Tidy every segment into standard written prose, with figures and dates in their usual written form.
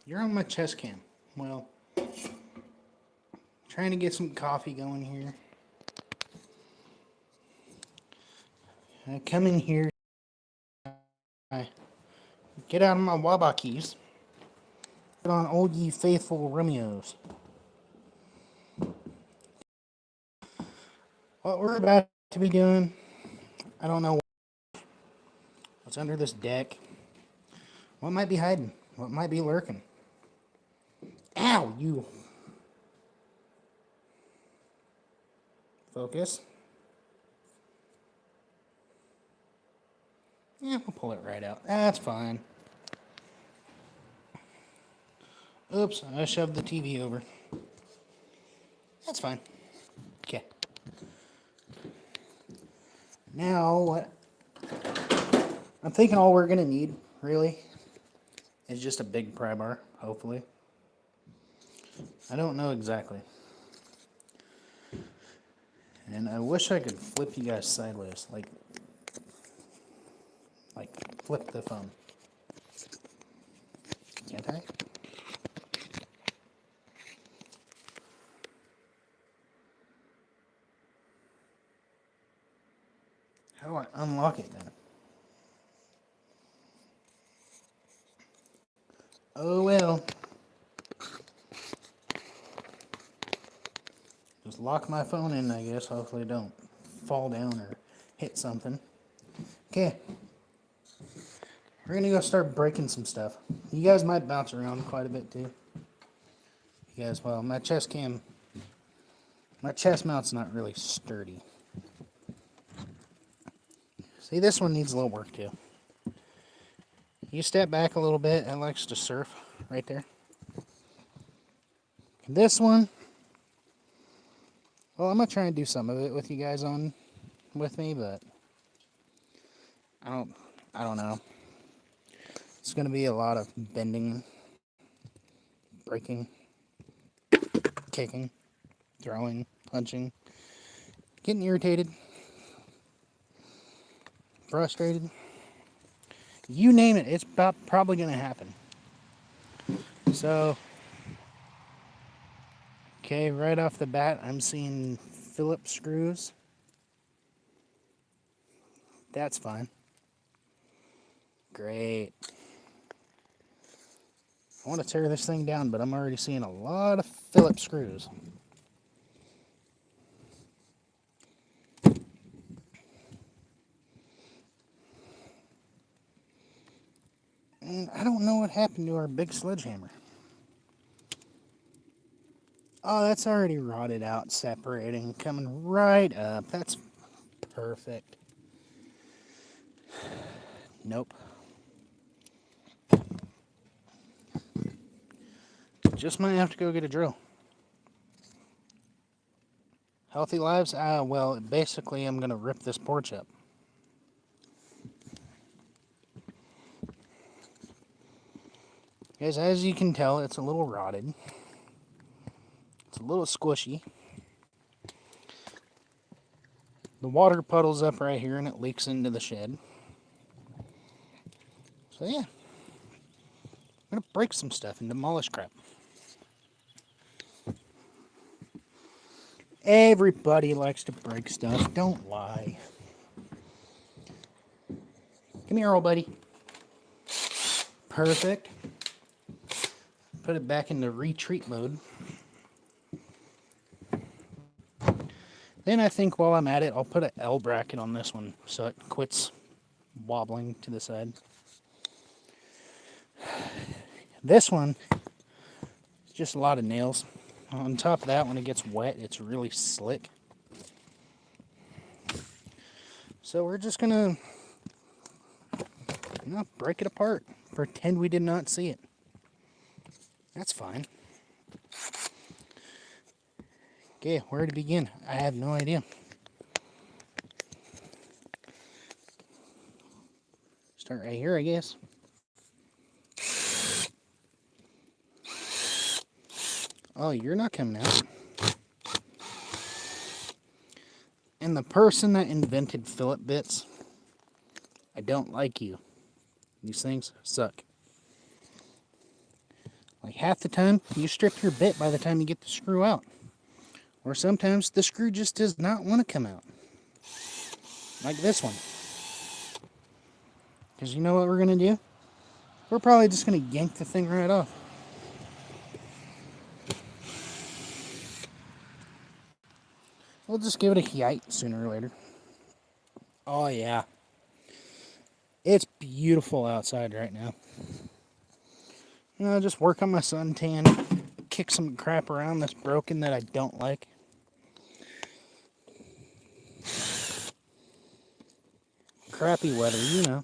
You're on my chest cam. Well, trying to get some coffee going here. I come in here. I get out of my Waba keys. Put on Old Ye Faithful Romeos. What we're about to be doing, I don't know what's under this deck. What might be hiding? What might be lurking? Ow, you. Focus. Yeah, we'll pull it right out. That's fine. Oops, I shoved the TV over. That's fine. Okay. Now, what I'm thinking all we're going to need, really, is just a big pry bar, hopefully. I don't know exactly. And I wish I could flip you guys sideways, like flip the phone. Can't I? How do I unlock it then? Oh well. Just lock my phone in, I guess. Hopefully it don't fall down or hit something. Okay. We're gonna go start breaking some stuff. You guys might bounce around quite a bit too. You guys, well, my chest mount's not really sturdy. See, this one needs a little work too. You step back a little bit, it likes to surf right there. This one, well, I'm gonna try and do some of it with you guys on with me, but I don't know. It's gonna be a lot of bending, breaking, kicking, throwing, punching, getting irritated, frustrated. You name it, it's probably gonna happen. So, okay, right off the bat, I'm seeing Phillips screws. That's fine. Great. I want to tear this thing down, but I'm already seeing a lot of Phillips screws. And I don't know what happened to our big sledgehammer. Oh, that's already rotted out, separating, coming right up. That's perfect. Nope. Just might have to go get a drill. Healthy lives? Well, basically I'm going to rip this porch up. Guys, as you can tell, it's a little rotted. It's a little squishy. The water puddles up right here and it leaks into the shed. So yeah, I'm going to break some stuff and demolish crap. Everybody likes to break stuff, don't lie. Come here, old buddy. Perfect. Put it back into retreat mode. Then I think while I'm at it, I'll put an L bracket on this one so it quits wobbling to the side. This one is just a lot of nails. On top of that, when it gets wet, it's really slick. So we're just gonna break it apart. Pretend we did not see it. That's fine. Okay, where to begin? I have no idea. Start right here, I guess. Oh, you're not coming out. And the person that invented Phillip bits, I don't like you. These things suck. Like half the time, you strip your bit by the time you get the screw out. Or sometimes the screw just does not want to come out. Like this one. Because you know what we're going to do? We're probably just going to yank the thing right off. We'll just give it a yite sooner or later. Oh yeah. It's beautiful outside right now. You know, just work on my suntan, kick some crap around that's broken that I don't like. Crappy weather, you know.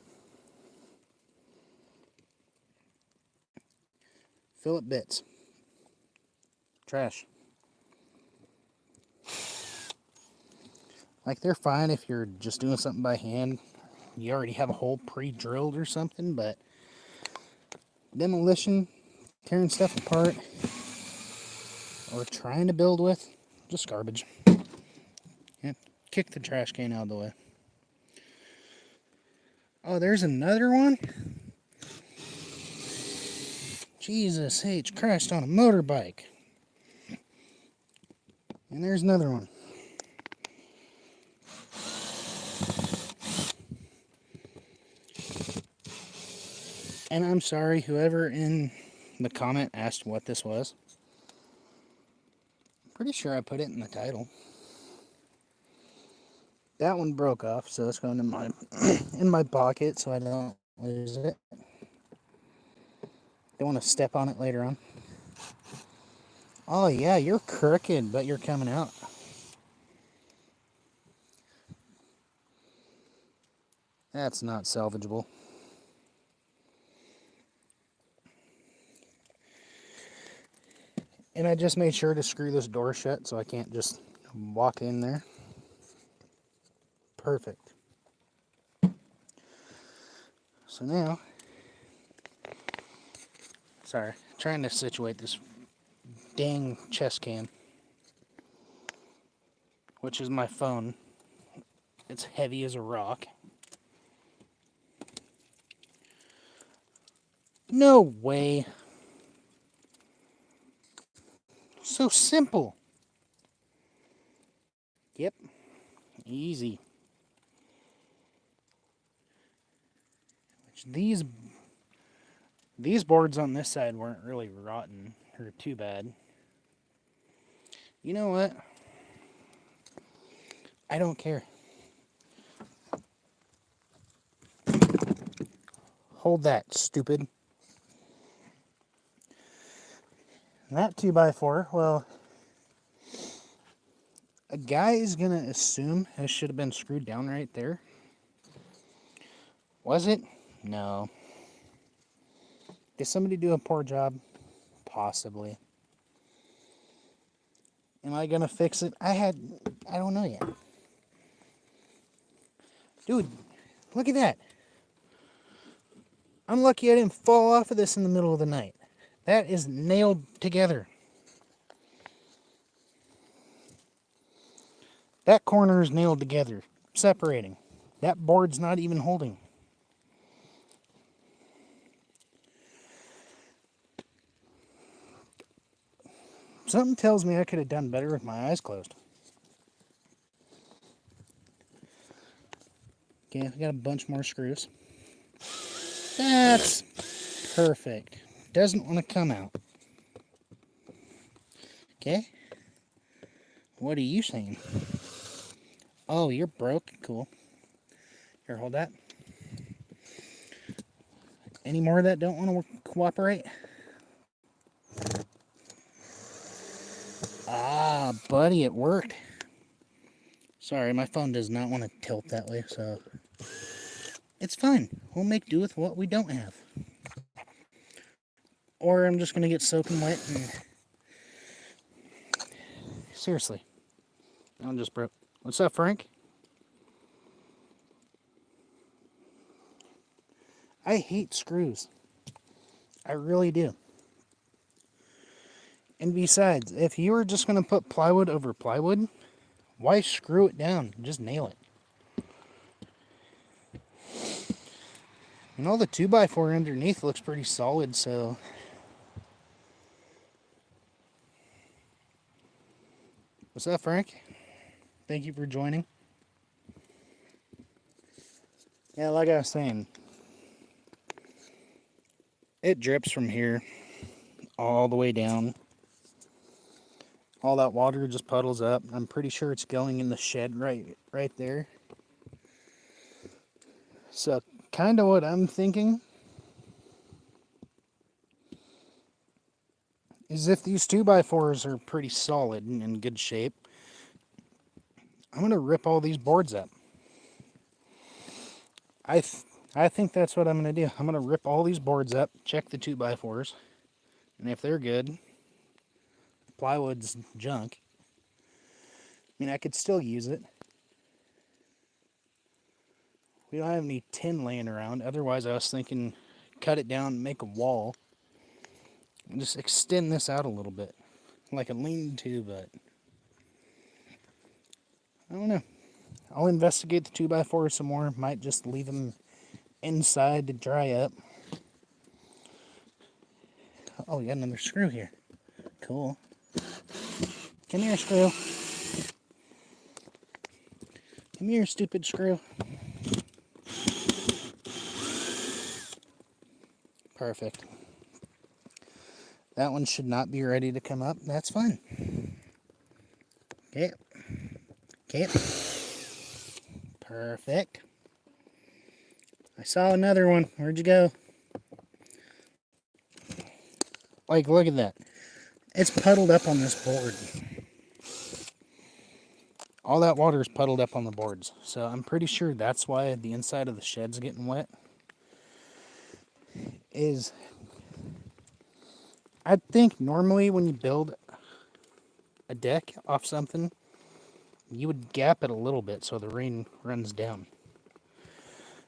Philip bits. Trash. Like, they're fine if you're just doing something by hand. You already have a hole pre-drilled or something, but demolition, tearing stuff apart, or trying to build with, just garbage. Yeah, kick the trash can out of the way. Oh, there's another one? Jesus H. Christ on a motorbike. And there's another one. And I'm sorry, whoever in the comment asked what this was. I'm pretty sure I put it in the title. That one broke off, so it's going in my pocket so I don't lose it. Don't want to step on it later on. Oh yeah, you're crooked, but you're coming out. That's not salvageable. And I just made sure to screw this door shut so I can't just walk in there. Perfect. So now, sorry, trying to situate this dang chest cam, which is my phone. It's heavy as a rock. No way. So simple. Yep. Easy. Which these boards on this side weren't really rotten or too bad. You know what? I don't care. Hold that, stupid. That 2x4, well, a guy is going to assume it should have been screwed down right there. Was it? No. Did somebody do a poor job? Possibly. Am I going to fix it? I don't know yet. Dude, look at that. I'm lucky I didn't fall off of this in the middle of the night. That is nailed together. That corner is nailed together, separating. That board's not even holding. Something tells me I could have done better with my eyes closed. Okay, we got a bunch more screws. That's perfect. Doesn't want to come out. Okay. What are you saying? Oh, you're broke? Cool. Here, hold that. Any more that don't want to cooperate? Ah, buddy, it worked. Sorry, my phone does not want to tilt that way, so it's fine. We'll make do with what we don't have. Or I'm just going to get soaking wet and... Seriously. I'm just broke. What's up, Frank? I hate screws. I really do. And besides, if you were just going to put plywood over plywood, why screw it down? Just nail it. And all the 2x4 underneath looks pretty solid, so What's up, Frank? Thank you for joining. Yeah, like I was saying, it drips from here all the way down. All that water just puddles up. I'm pretty sure it's going in the shed right there. So, kind of what I'm thinking is if these 2x4s are pretty solid and in good shape, I'm going to rip all these boards up. I think that's what I'm going to do. I'm going to rip all these boards up, check the 2x4s, and if they're good, plywood's junk. I mean, I could still use it. We don't have any tin laying around. Otherwise, I was thinking cut it down, make a wall, and just extend this out a little bit. Like a lean-to, but I don't know. I'll investigate the 2x4 some more. Might just leave them inside to dry up. Oh, we got another screw here. Cool. Come here, screw. Come here, stupid screw. Perfect. That one should not be ready to come up. That's fine. Okay. Okay. Perfect. I saw another one. Where'd you go? Like, look at that. It's puddled up on this board. All that water is puddled up on the boards. So I'm pretty sure that's why the inside of the shed's getting wet. I think normally when you build a deck off something, you would gap it a little bit so the rain runs down.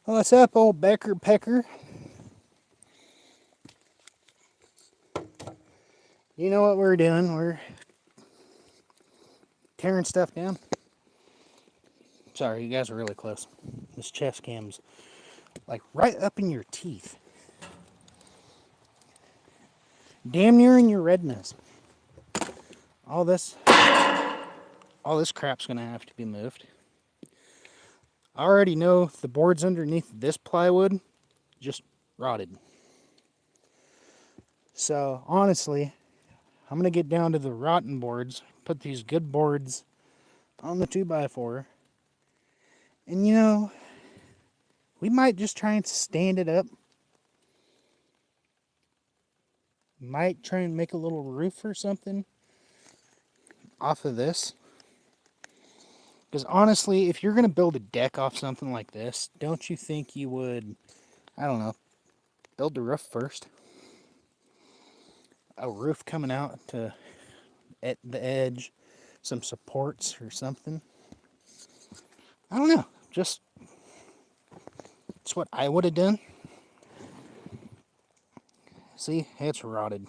Well, what's up, old Becker Pecker? You know what we're doing? We're tearing stuff down. Sorry, you guys are really close. This chest cam's like right up in your teeth. Damn near in your retinas. All this crap's gonna have to be moved. I already know the boards underneath this plywood just rotted. So honestly, I'm gonna get down to the rotten boards, put these good boards on the 2x4, and you know, we might just try and stand it up. Might try and make a little roof or something off of this. Because honestly, if you're going to build a deck off something like this, don't you think you would, I don't know, build the roof first? A roof coming out to at the edge, some supports or something. I don't know. Just, it's what I would have done. See, it's rotted.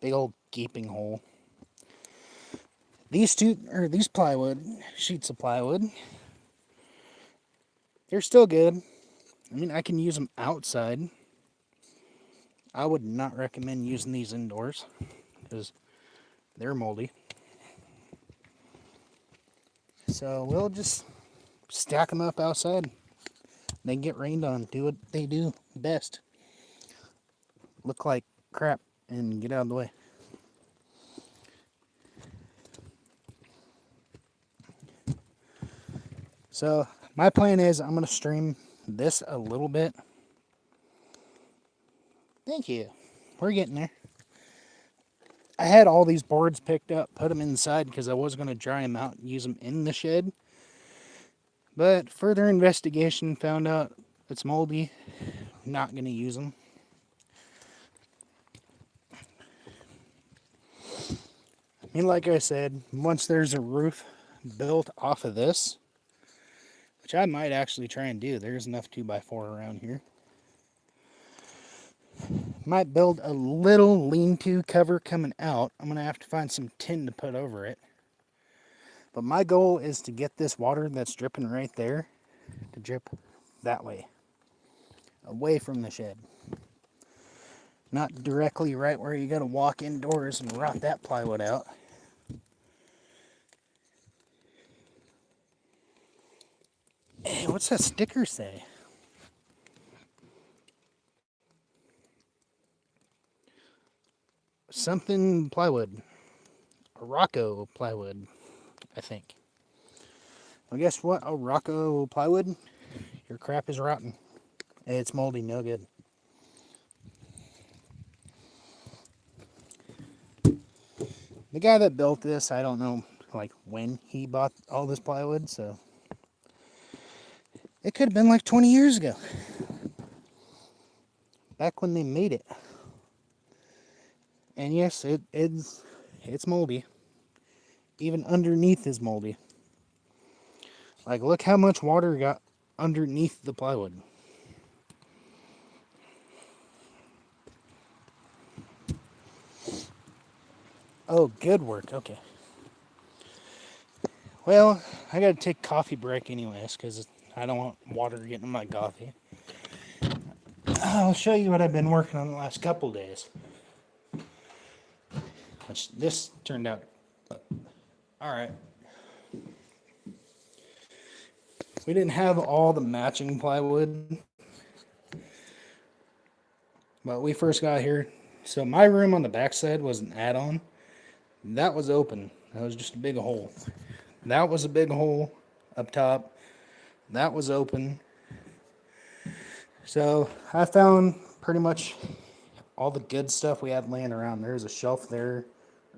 Big old gaping hole. These plywood, sheets of plywood, they're still good. I mean, I can use them outside. I would not recommend using these indoors because they're moldy. So we'll just stack them up outside. They get rained on. Do what they do best. Look like crap and get out of the way. So my plan is I'm going to stream this a little bit. Thank you. We're getting there. I had all these boards picked up, put them inside because I was going to dry them out and use them in the shed. But further investigation found out it's moldy. Not going to use them. I mean, like I said, once there's a roof built off of this, which I might actually try and do. There's enough 2x4 around here. Might build a little lean-to cover coming out. I'm going to have to find some tin to put over it. But my goal is to get this water that's dripping right there to drip that way. Away from the shed. Not directly right where you got to walk indoors and rot that plywood out. What's that sticker say? Something plywood. Rocco plywood, I think. Well, guess what? Oh, Rocco plywood, your crap is rotten. It's moldy, no good. The guy that built this, I don't know, like, when he bought all this plywood, so it could have been like 20 years ago. Back when they made it. And yes, it's moldy. Even underneath is moldy. Like, look how much water got underneath the plywood. Oh, good work. Okay. Well, I gotta take a coffee break anyways, because I don't want water getting in my coffee. I'll show you what I've been working on the last couple days. Which, this turned out alright. We didn't have all the matching plywood, but we first got here. So my room on the backside was an add-on. That was open. That was just a big hole. That was a big hole up top. That was open. So I found pretty much all the good stuff we had laying around. There's a shelf there,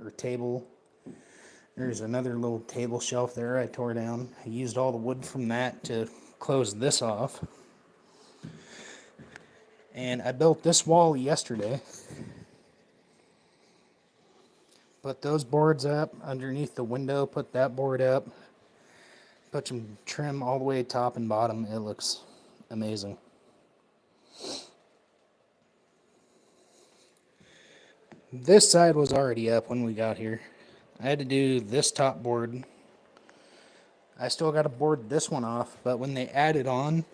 or table. There's another little table shelf there I tore down. I used all the wood from that to close this off. And I built this wall yesterday. Put those boards up underneath the window, put that board up. Put some trim all the way top and bottom. It looks amazing. This side was already up when we got here. I had to do this top board. I still got to board this one off, but when they added on,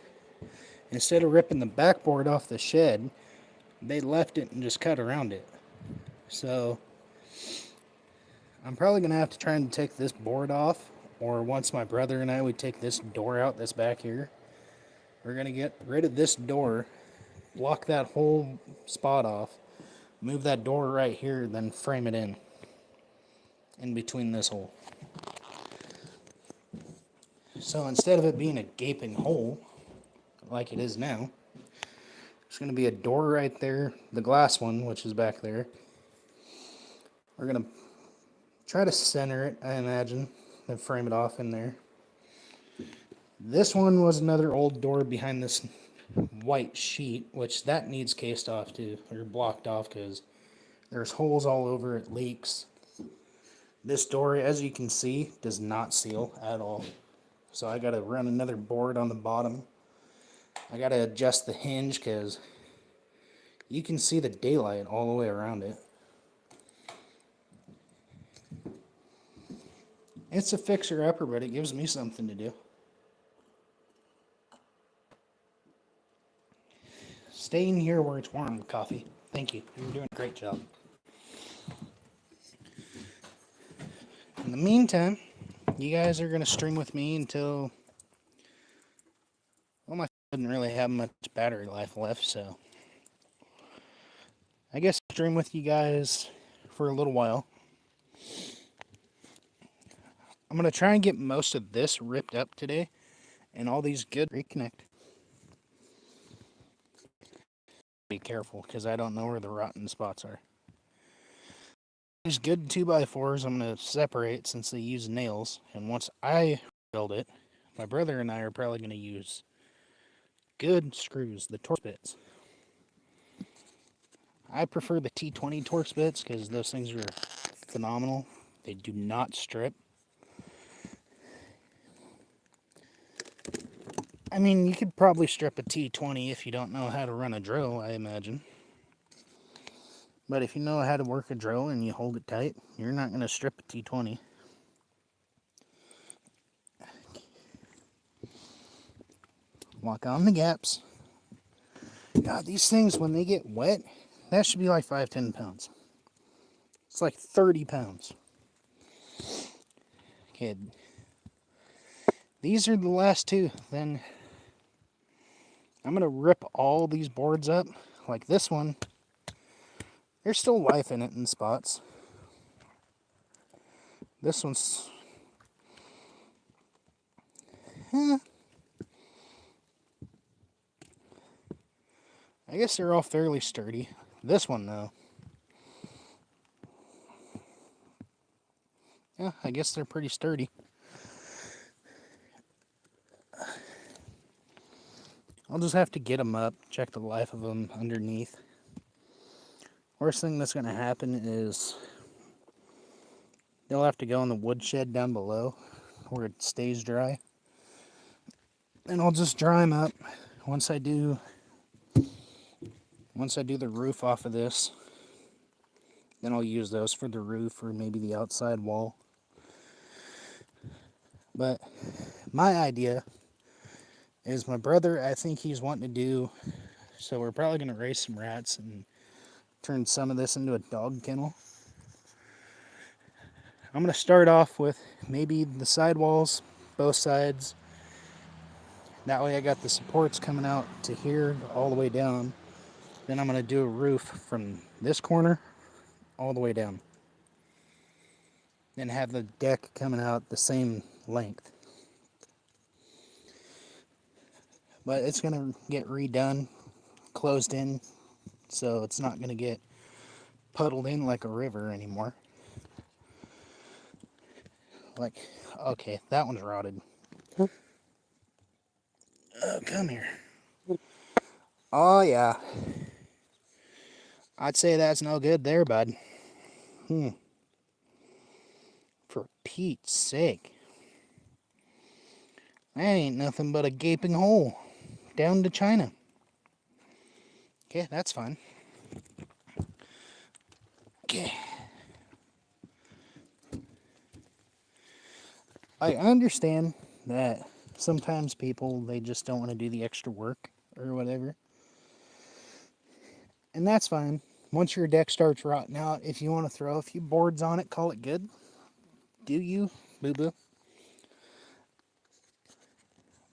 instead of ripping the backboard off the shed, they left it and just cut around it. So I'm probably going to have to try and take this board off, or once my brother and I would take this door out that's back here, we're going to get rid of this door, block that whole spot off, move that door right here, then frame it in between this hole. So instead of it being a gaping hole, like it is now, there's going to be a door right there, the glass one, which is back there. We're going to try to center it, I imagine, then frame it off in there. This one was another old door behind this white sheet, which that needs cased off too, or blocked off, because there's holes all over, it leaks. This door, as you can see, does not seal at all. So I got to run another board on the bottom. I got to adjust the hinge because you can see the daylight all the way around it. It's a fixer-upper, but it gives me something to do. Staying here where it's warm with coffee. Thank you. You're doing a great job. In the meantime, you guys are going to stream with me until... Well, my phone doesn't really have much battery life left, so... I guess I'll stream with you guys for a little while. I'm going to try and get most of this ripped up today, and all these good reconnect. Be careful, because I don't know where the rotten spots are. These good 2x4s I'm going to separate since they use nails, and once I build it, my brother and I are probably going to use good screws, the Torx bits. I prefer the T20 Torx bits because those things are phenomenal. They do not strip. I mean, you could probably strip a T20 if you don't know how to run a drill, I imagine. But if you know how to work a drill and you hold it tight, you're not going to strip a T20. Lock on the gaps. God, these things, when they get wet, that should be like 5-10 pounds. It's like 30 pounds. Okay. These are the last two. Then I'm going to rip all these boards up. Like this one, there's still life in it in spots. This one's... I guess they're all fairly sturdy. This one, though. Yeah, I guess they're pretty sturdy. I'll just have to get them up, check the life of them underneath. Worst thing that's going to happen is they'll have to go in the woodshed down below where it stays dry. And I'll just dry them up once I do the roof off of this. Then I'll use those for the roof or maybe the outside wall. But my idea is my brother, I think he's wanting to do, so we're probably going to raise some rats and turn some of this into a dog kennel. I'm going to start off with maybe the side walls, both sides. That way I got the supports coming out to here all the way down. Then I'm going to do a roof from this corner all the way down. Then have the deck coming out the same length. But it's going to get redone, closed in, so it's not going to get puddled in like a river anymore. Like, okay, that one's rotted. Oh, come here. Oh, yeah. I'd say that's no good there, bud. For Pete's sake. That ain't nothing but a gaping hole down to China. Okay, that's fine. Okay. I understand that sometimes people, they just don't want to do the extra work or whatever. And that's fine. Once your deck starts rotting out, if you want to throw a few boards on it, call it good. Do you, boo-boo?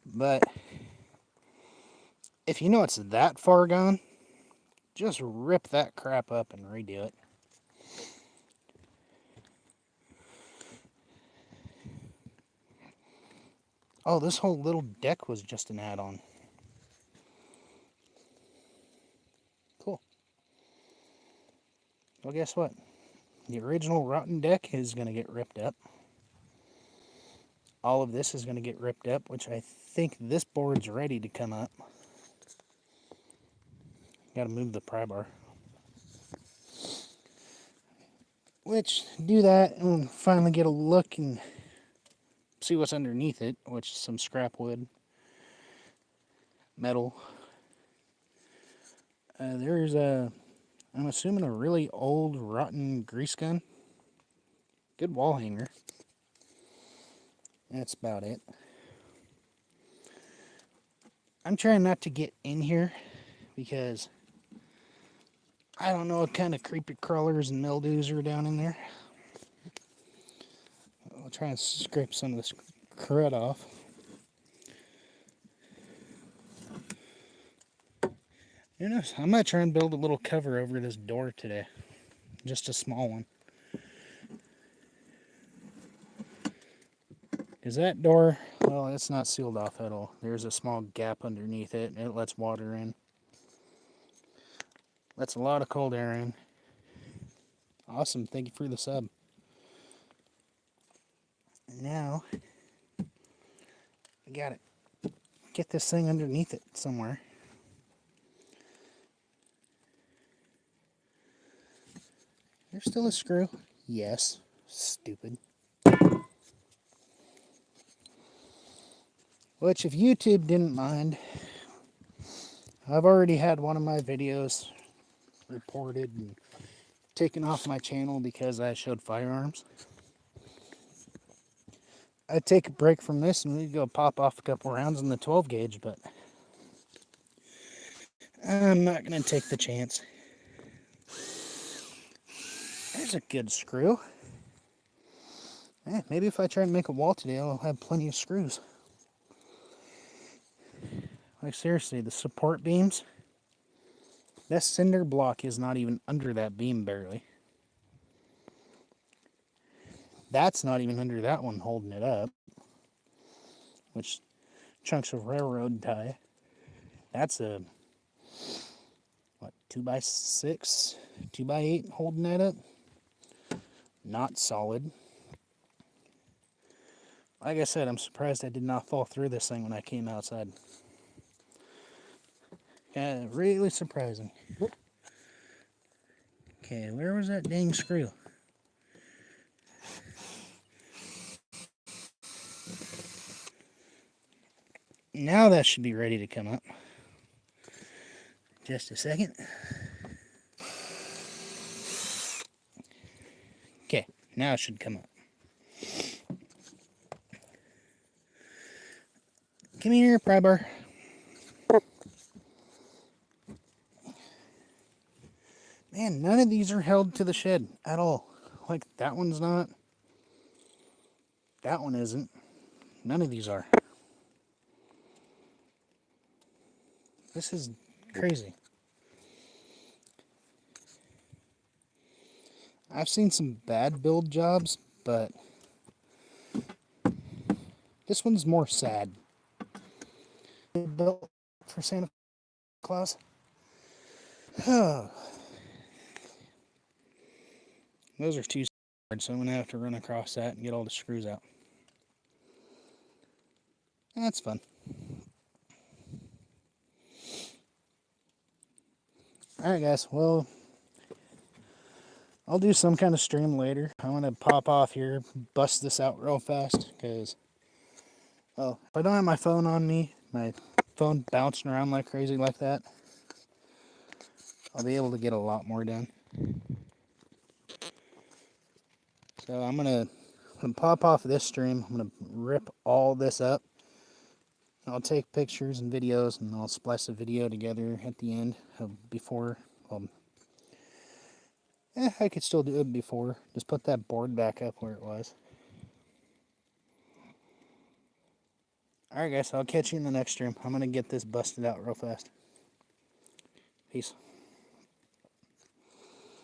But if you know it's that far gone, just rip that crap up and redo it. Oh, this whole little deck was just an add-on. Cool. Well, guess what? The original rotten deck is going to get ripped up. All of this is going to get ripped up, which I think this board's ready to come up. Got to move the pry bar. Which, do that and finally get a look and see what's underneath it, which is some scrap wood, metal. There's I'm assuming a really old, rotten grease gun. Good wall hanger. That's about it. I'm trying not to get in here because I don't know what kind of creepy crawlers and mildews are down in there. I'll try and scrape some of this crud off. Who knows? I might try and build a little cover over this door today. Just a small one. Because that door, well, it's not sealed off at all. There's a small gap underneath it. It lets water in. Lets a lot of cold air in. Awesome. Thank you for the sub. Now, I gotta get this thing underneath it somewhere. There's still a screw. Yes. Stupid. Which, if YouTube didn't mind, I've already had one of my videos reported and taken off my channel because I showed firearms. I'd take a break from this and we'd go pop off a couple rounds in the 12 gauge, but I'm not going to take the chance. There's a good screw. Maybe if I try and make a wall today, I'll have plenty of screws. Like seriously, the support beams, that cinder block is not even under that beam barely. That's not even under that one holding it up, which chunks of railroad tie. That's a, what, 2x6, 2x8 holding that up? Not solid. Like I said, I'm surprised I did not fall through this thing when I came outside. Yeah, really surprising. Okay, where was that dang screw? Now that should be ready to come up. Just a second. Okay, now it should come up. Come here, pry bar. Man, none of these are held to the shed at all. Like, that one's not. That one isn't. None of these are. This is crazy. I've seen some bad build jobs, but this one's more sad. Built for Santa Claus. Those are too hard, so I'm going to have to run across that and get all the screws out. That's fun. Alright guys, well, I'll do some kind of stream later. I'm going to pop off here, bust this out real fast, because, well, if I don't have my phone on me, my phone bouncing around like crazy like that, I'll be able to get a lot more done. So I'm going to pop off this stream. I'm going to rip all this up. I'll take pictures and videos, and I'll splice a video together at the end of before. I could still do it before. Just put that board back up where it was. Alright guys, I'll catch you in the next stream. I'm going to get this busted out real fast. Peace.